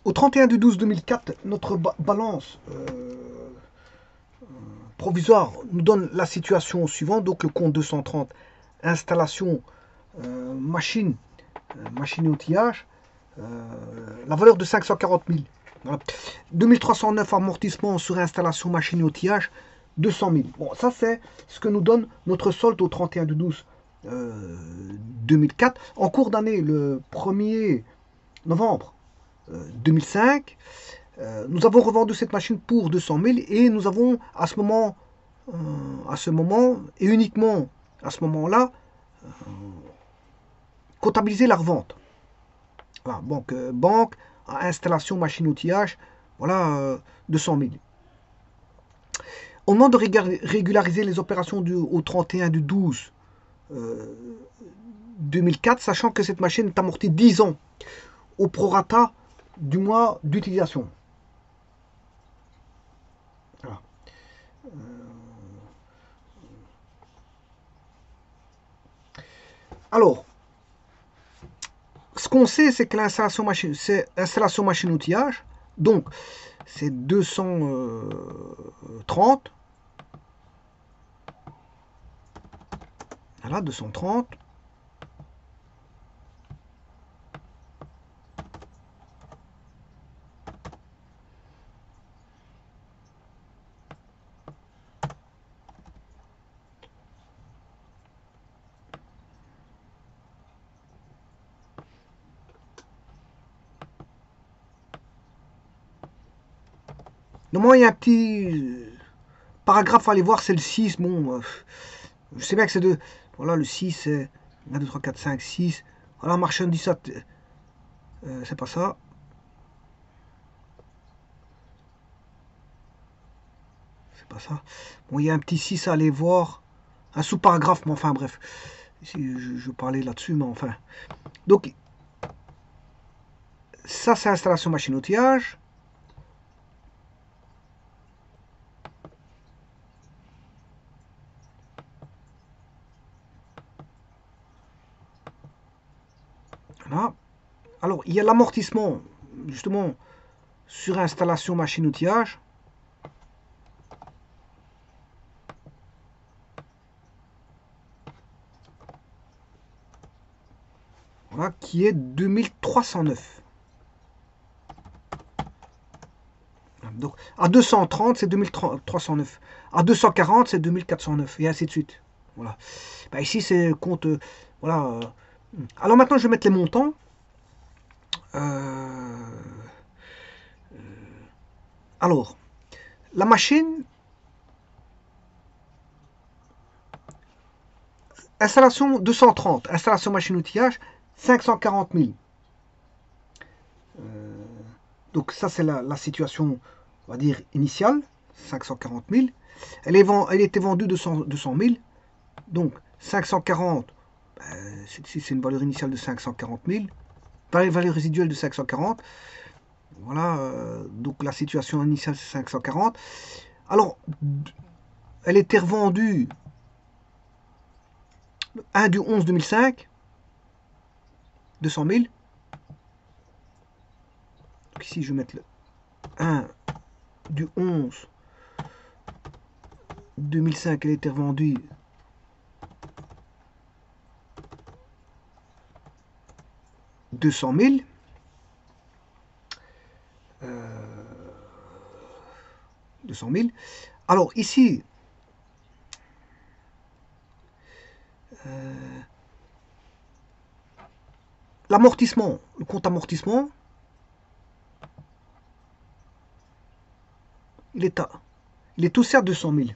Au 31/12/2004, notre balance provisoire nous donne la situation suivante. Donc le compte 230, installation, machine, machine et outillage, la valeur de 540 000. Voilà. 2309 amortissement sur installation, machine et outillage, 200 000. Bon, ça c'est ce que nous donne notre solde au 31/12/2004. En cours d'année, le 1er novembre 2005, nous avons revendu cette machine pour 200 000 et nous avons à ce moment et uniquement à ce moment-là, comptabilisé la revente. Voilà, donc banque, installation, machine, outillage, voilà 200 000. Au moment de régulariser les opérations au 31/12/2004, sachant que cette machine est amortie 10 ans au prorata du mois d'utilisation. Voilà. Alors, ce qu'on sait, c'est que l'installation machine, c'est installation machine outillage, donc c'est 230. Voilà, 230. Normalement, il y a un petit paragraphe à aller voir, c'est le 6. Bon, je sais bien que c'est de. Voilà, le 6, c'est 1, 2, 3, 4, 5, 6. Voilà, marchandise, c'est pas ça. C'est pas ça. Bon, il y a un petit 6 à aller voir. Un sous-paragraphe, mais enfin, bref. Ici, je parlais là-dessus, mais enfin. Donc, ça, c'est installation machine outillage. Voilà. Alors, il y a l'amortissement, justement, sur installation machine outillage. Voilà, qui est 2309. Donc, à 230, c'est 2309. À 240, c'est 2409. Et ainsi de suite. Voilà. Bah, ici, c'est compte. Voilà. Alors maintenant, je vais mettre les montants. Alors, la machine. Installation 230. Installation machine outillage, 540 000. Donc, ça, c'est la situation, on va dire, initiale. 540 000. Elle était vendue 200 000. Donc, 540, c'est une valeur initiale de 540 000. Valeur résiduelle de 540. Voilà, donc la situation initiale c'est 540. Alors, elle était revendue le 1/11/2005, 200 000. Donc ici, je vais mettre le 1/11/2005, elle était revendue 200 000. 200 000. Alors ici, l'amortissement, le compte amortissement, il est tout certes 200 000.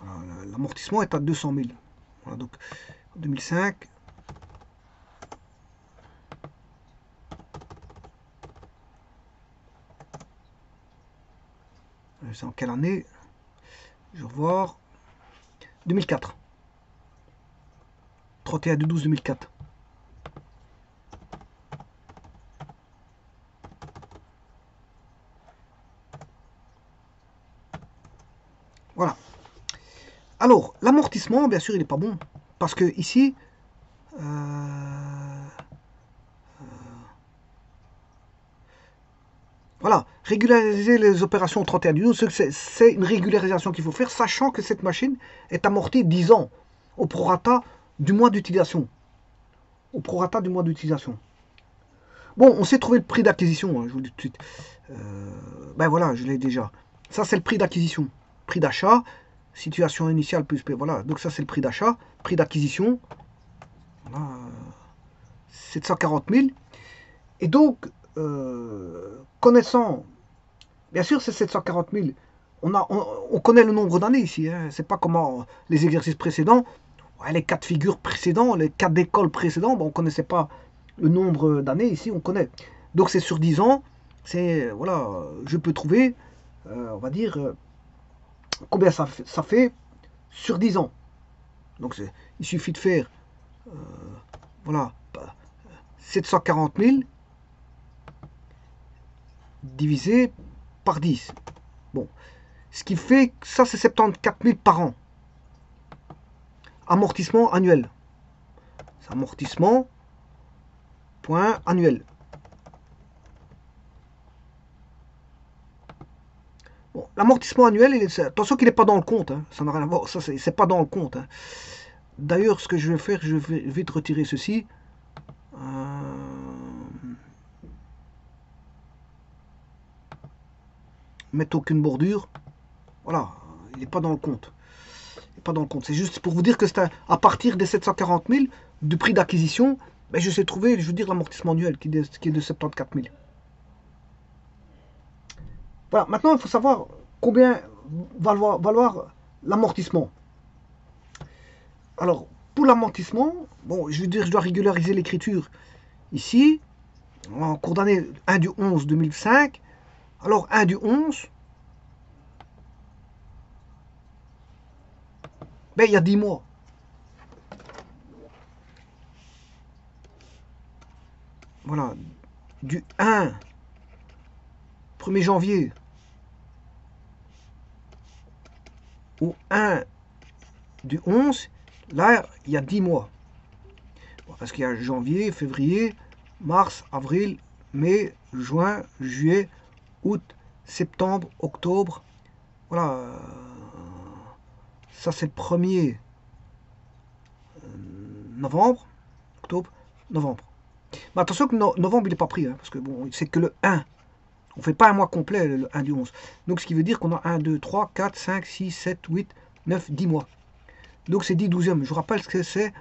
Voilà, l'amortissement est à 200 000. Voilà, donc 2005. C'est en quelle année? Je vais revoir. 2004. 31/12/2004. Voilà. Alors, l'amortissement, bien sûr, il n'est pas bon. Parce que ici, Voilà, régulariser les opérations au 31 du 12, c'est une régularisation qu'il faut faire, sachant que cette machine est amortie 10 ans au prorata du mois d'utilisation. Au prorata du mois d'utilisation. Bon, on sait trouver le prix d'acquisition, hein, je vous le dis tout de suite. Ben voilà, je l'ai déjà. Ça, c'est le prix d'acquisition. Prix d'achat, situation initiale plus... Voilà, donc ça, c'est le prix d'achat. Prix d'acquisition, voilà, 740 000. Et donc, connaissant, bien sûr, c'est 740 000. On connaît le nombre d'années ici. Hein. C'est pas comme les exercices précédents. Ouais, les 4 figures précédents, les 4 d'école précédents, bon, on ne connaissait pas le nombre d'années. Ici, on connaît. Donc, c'est sur 10 ans. C'est, voilà, je peux trouver, on va dire, combien ça fait sur 10 ans. Donc, il suffit de faire, voilà, 740 000 divisé par 10. Bon, ce qui fait, ça c'est 74 000 par an. Amortissement annuel. C'est amortissement, point annuel. Bon, l'amortissement annuel, attention qu'il n'est pas dans le compte. Hein. Ça n'a rien à voir, ça c'est pas dans le compte. Hein. D'ailleurs, ce que je vais faire, je vais vite retirer ceci. Mettre aucune bordure. Voilà, il n'est pas dans le compte. Il n'est pas dans le compte. C'est juste pour vous dire que c'est à partir des 740 000 du prix d'acquisition, ben je sais trouver, je veux dire, l'amortissement annuel qui est de 74 000. Voilà, maintenant il faut savoir combien va valoir l'amortissement. Alors, pour l'amortissement, bon, je veux dire, je dois régulariser l'écriture ici, en cours d'année 1 du 11 2005. Alors, 1 du 11, ben, il y a 10 mois. Voilà, du 1er janvier au 1 du 11, là, il y a 10 mois. Bon, parce qu'il y a janvier, février, mars, avril, mai, juin, juillet, août, septembre, octobre. Voilà. Ça, c'est le 1er novembre, octobre, novembre. Mais attention que novembre, il n'est pas pris, hein, parce que bon, c'est que le 1. On ne fait pas un mois complet, le 1 du 11. Donc, ce qui veut dire qu'on a 1, 2, 3, 4, 5, 6, 7, 8, 9, 10 mois. Donc, c'est 10 douzièmes. Je vous rappelle ce que c'est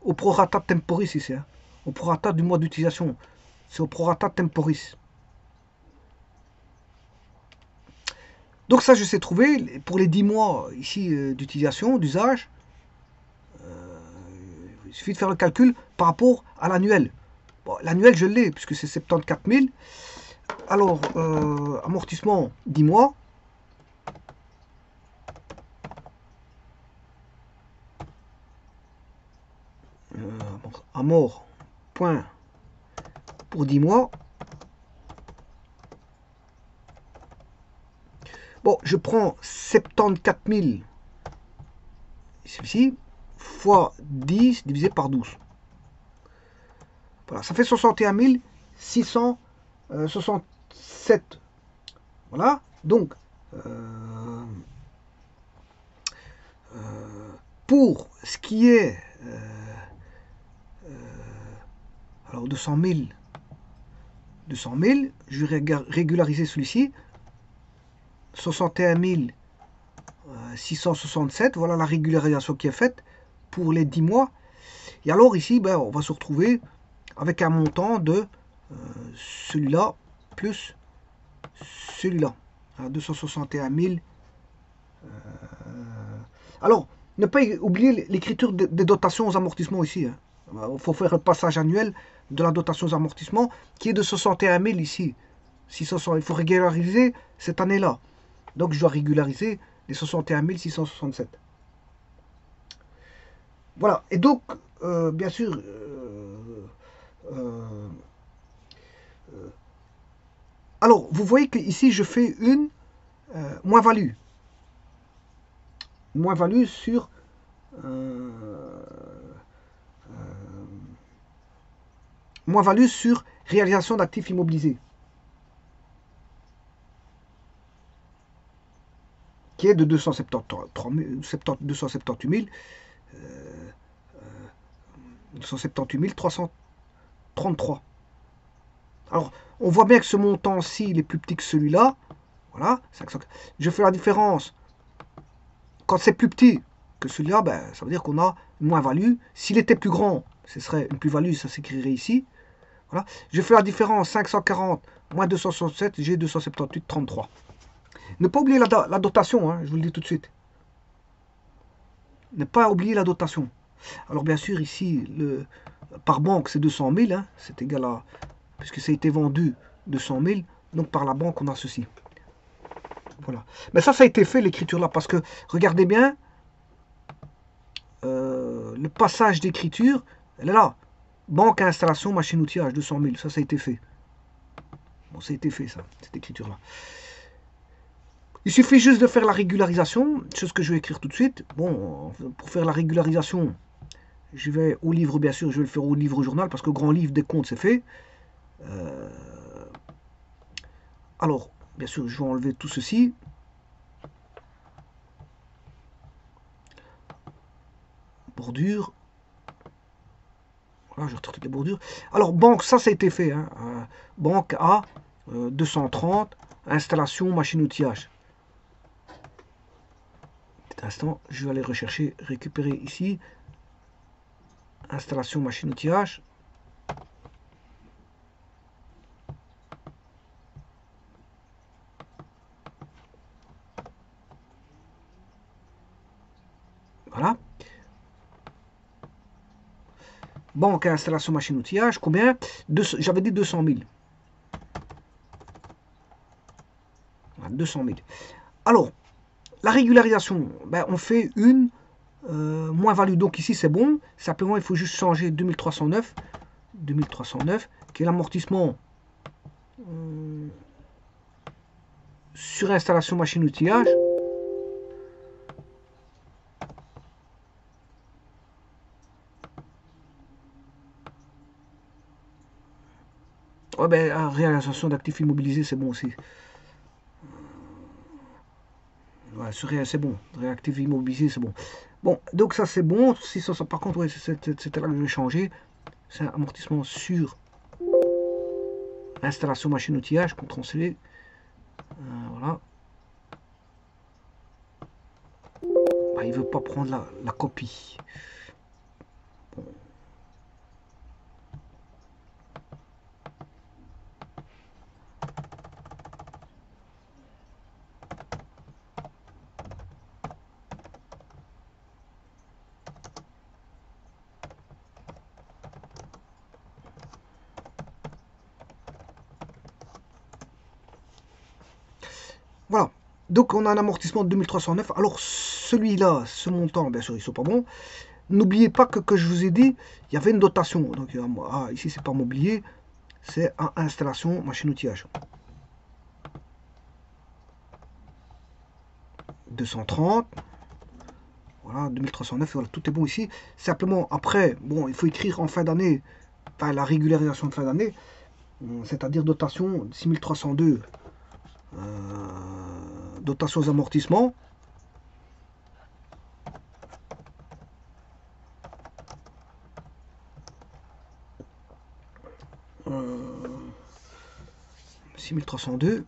au prorata temporis ici. Hein. Au prorata du mois d'utilisation. C'est au prorata temporis. Donc, ça, je sais trouver pour les 10 mois ici d'utilisation, d'usage. Il suffit de faire le calcul par rapport à l'annuel. Bon, l'annuel, je l'ai, puisque c'est 74 000. Alors, amortissement 10 mois. Amort, point, pour 10 mois. Bon, je prends 74 000, ici, fois 10 divisé par 12. Voilà, ça fait 61 667. Voilà, donc, pour ce qui est, alors 200 000, je vais régulariser celui-ci, 61 667, voilà la régularisation qui est faite pour les 10 mois. Et alors ici, ben, on va se retrouver avec un montant de celui-là plus celui-là. 261 000. Alors, ne pas oublier l'écriture des dotations aux amortissements ici. Hein. Il faut faire le passage annuel de la dotation aux amortissements qui est de 61 000 ici. 600, il faut régulariser cette année-là. Donc, je dois régulariser les 61 667. Voilà. Et donc, bien sûr, alors, vous voyez que ici, je fais une moins-value. Moins-value sur moins-value sur réalisation d'actifs immobilisés. qui est de 278 333. Alors, on voit bien que ce montant-ci, il est plus petit que celui-là. Voilà, 500. Je fais la différence. Quand c'est plus petit que celui-là, ben, ça veut dire qu'on a une moins-value. S'il était plus grand, ce serait une plus-value, ça s'écrirait ici. Voilà. Je fais la différence, 540 moins 267, j'ai 278, 33. Ne pas oublier la dotation, hein, je vous le dis tout de suite. Ne pas oublier la dotation. Alors bien sûr, ici, par banque, c'est 200 000, hein, c'est égal à, puisque ça a été vendu 200 000, donc par la banque, on a ceci. Voilà. Mais ça a été fait, l'écriture là, parce que, regardez bien, le passage d'écriture, elle est là. Banque, installation, machine, outillage, 200 000, ça a été fait. Bon, ça a été fait, ça, cette écriture-là. Il suffit juste de faire la régularisation, chose que je vais écrire tout de suite. Bon, pour faire la régularisation, je vais au livre, bien sûr, je vais le faire au livre journal, parce que grand livre des comptes, c'est fait. Alors, bien sûr, je vais enlever tout ceci. Bordure. Voilà, je retire toutes les bordures. Alors, banque, ça a été fait. Hein. Banque A, 230, installation, machine outillage. Petit instant, je vais aller rechercher, récupérer ici. Installation, machine outillage. Voilà. Banque à installation machine outillage, combien? J'avais dit 200 000. 200 000. Alors, la régularisation, ben, on fait une moins-value. Donc ici, c'est bon. Simplement, il faut juste changer 2309, qui est l'amortissement sur installation machine outillage. Ouais, ben, réalisation d'actifs immobilisés, c'est bon aussi. Ouais, c'est bon. Réactifs immobilisés, c'est bon. Bon, donc ça, c'est bon. Si ça, par contre, ouais, c'était là que je vais changer. C'est un amortissement sur installation machine outillage, CTRL-C. Voilà. Bah, il veut pas prendre la copie. Bon. Voilà. Donc on a un amortissement de 2309. Alors celui-là, ce montant, bien sûr, ils sont pas bons. N'oubliez pas que je vous ai dit, il y avait une dotation. Donc ici c'est pas mobilier, c'est installation machine outillage. 230. Voilà, 2309, voilà, tout est bon ici. Simplement, après, bon, il faut écrire en fin d'année, enfin la régularisation de fin d'année, c'est-à-dire dotation 6302, dotation aux amortissements. Euh, 6302.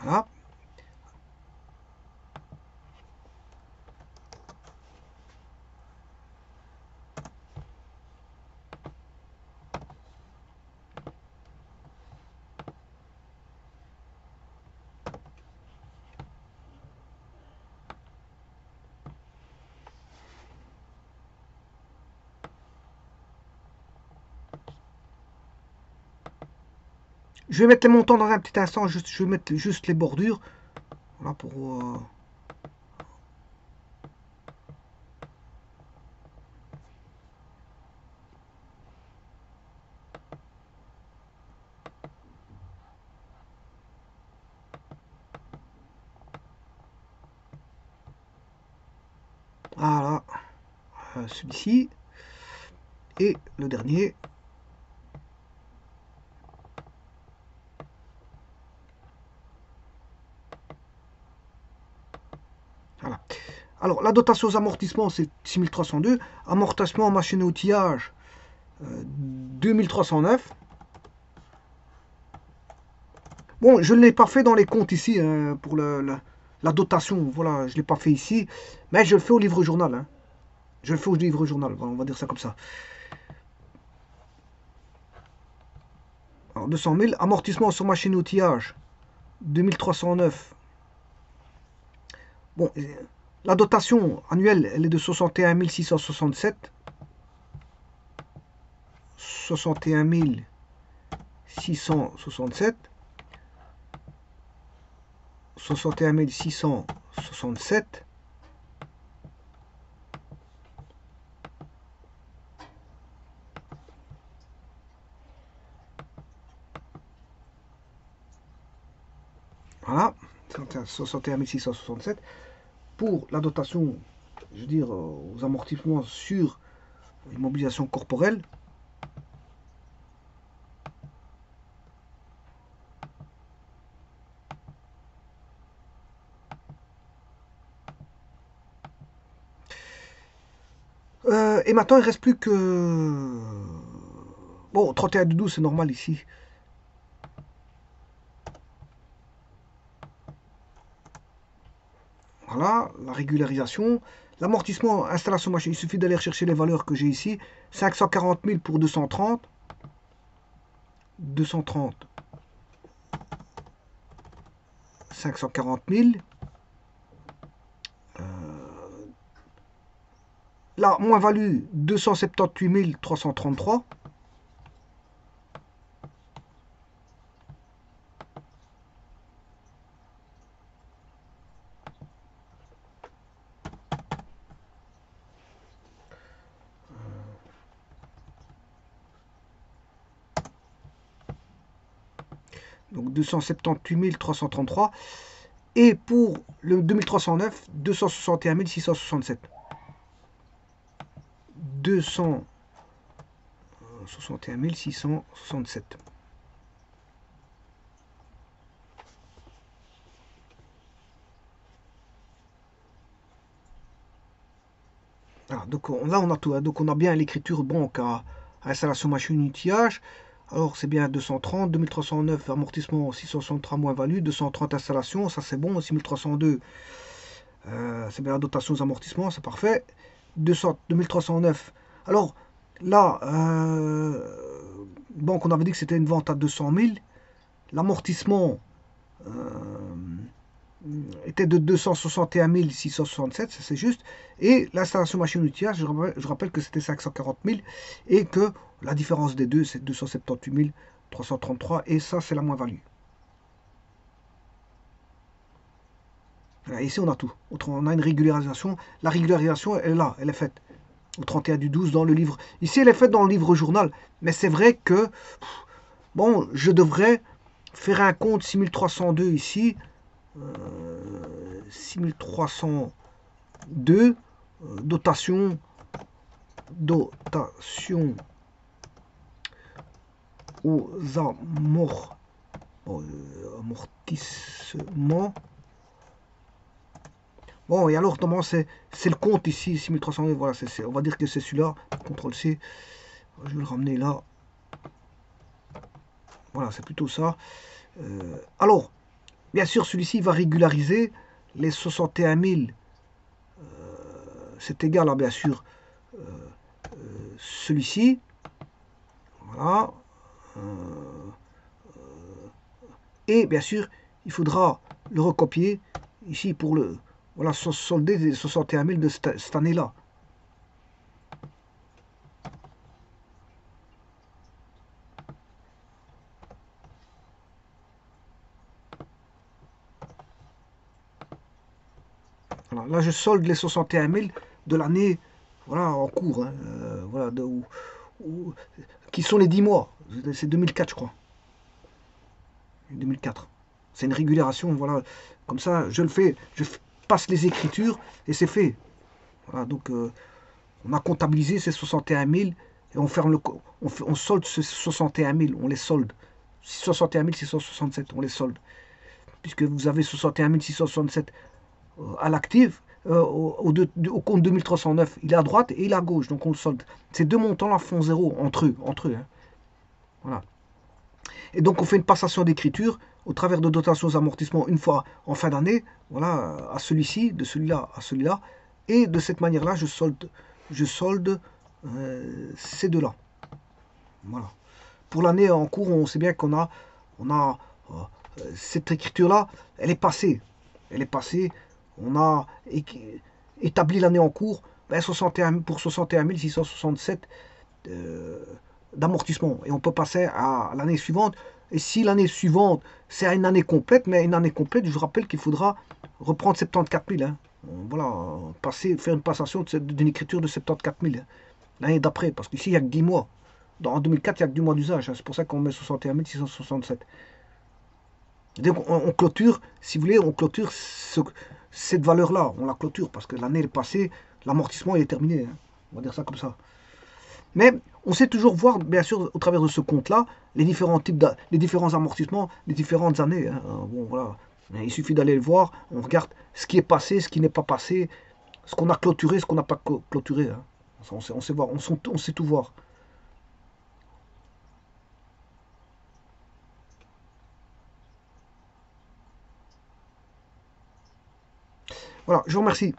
Voilà. Je vais mettre les montants dans un petit instant, je vais mettre juste les bordures. Voilà pour... celui-ci. Et le dernier. Voilà. Alors, la dotation aux amortissements, c'est 6302. Amortissement machine et outillage, 2309. Bon, je ne l'ai pas fait dans les comptes ici, hein, pour la dotation. Voilà, je ne l'ai pas fait ici. Mais je le fais au livre journal. Hein. Je le fais au livre journal, on va dire ça comme ça. Alors, 200 000. Amortissement sur machine et outillage, 2309. Bon, la dotation annuelle, elle est de 61 667. 61 667. 61 667. Voilà, 61 667 pour la dotation, je veux dire, aux amortissements sur l'immobilisation corporelle. Et maintenant, il ne reste plus que... Bon, 31 de 12, c'est normal ici. Voilà, la régularisation. L'amortissement, installation machine, il suffit d'aller chercher les valeurs que j'ai ici. 540 000 pour 230. 230. 540 000. La moins-value, 278 333. Donc 278 333. Et pour le 2309, 261 667. 261 667. Ah, donc là on a tout, hein. Donc on a bien l'écriture banque à installation machine outillage. Alors c'est bien 230, 2309 amortissement, 663 moins value, 230 installation, ça c'est bon, 6302 c'est bien la dotation aux amortissements, c'est parfait. 2309. Alors là, banque on avait dit que c'était une vente à 200 000. L'amortissement était de 261 667, c'est juste. Et l'installation machine outillage, je rappelle que c'était 540 000 et que la différence des deux, c'est 278 333 et ça, c'est la moins-value. Ici, on a tout. On a une régularisation. La régularisation, elle est là, elle est faite. Au 31 du 12 dans le livre. Ici, elle est faite dans le livre journal. Mais c'est vrai que, bon, je devrais faire un compte 6302 ici. 6302 dotation aux amortissements. Bon, et alors, normalement, c'est le compte ici, 6302, voilà, on va dire que c'est celui-là, CTRL-C, je vais le ramener là. Voilà, c'est plutôt ça. Alors, bien sûr, celui-ci va régulariser les 61 000. C'est égal à, bien sûr, celui-ci. Voilà. Et bien sûr, il faudra le recopier ici pour le... Voilà, solder des 61 000 de cette année-là. Voilà, là, je solde les 61 000 de l'année, voilà, en cours. Hein, voilà, qui sont les 10 mois. C'est 2004, je crois. 2004. C'est une régularisation, voilà. Comme ça, je le fais, passe les écritures et c'est fait. Voilà, donc On a comptabilisé ces 61 000 et on ferme on solde ces 61 000, on les solde. 61 667, on les solde. Puisque vous avez 61 667 à l'actif, au compte 2309, il est à droite et il est à gauche, donc on le solde. Ces deux montants-là font zéro entre eux. Hein. Voilà. Et donc on fait une passation d'écriture au travers de dotations aux amortissements une fois en fin d'année, voilà, à celui-ci, de celui-là à celui-là, et de cette manière-là, je solde ces deux-là. Voilà. Pour l'année en cours, on sait bien on a cette écriture-là, elle est passée. Elle est passée. On a établi l'année en cours ben, 61, pour 61 667 d'amortissement. Et on peut passer à l'année suivante. Et si l'année suivante, c'est une année complète, mais une année complète, je vous rappelle qu'il faudra reprendre 74 000. Hein. Voilà, faire une passation d'une écriture de 74 000 hein, l'année d'après. Parce qu'ici, il n'y a que 10 mois. En 2004, il n'y a que 10 mois d'usage. Hein. C'est pour ça qu'on met 61 667. Donc on clôture, si vous voulez, on clôture cette valeur-là. On la clôture parce que l'année est passée, l'amortissement est terminé. Hein. On va dire ça comme ça. Mais on sait toujours voir, bien sûr, au travers de ce compte-là, les différents types, les différents amortissements, les différentes années. Hein. Bon, voilà. Il suffit d'aller le voir. On regarde ce qui est passé, ce qui n'est pas passé, ce qu'on a clôturé, ce qu'on n'a pas clôturé. Hein. On sait voir, on sait tout voir. Voilà, je vous remercie.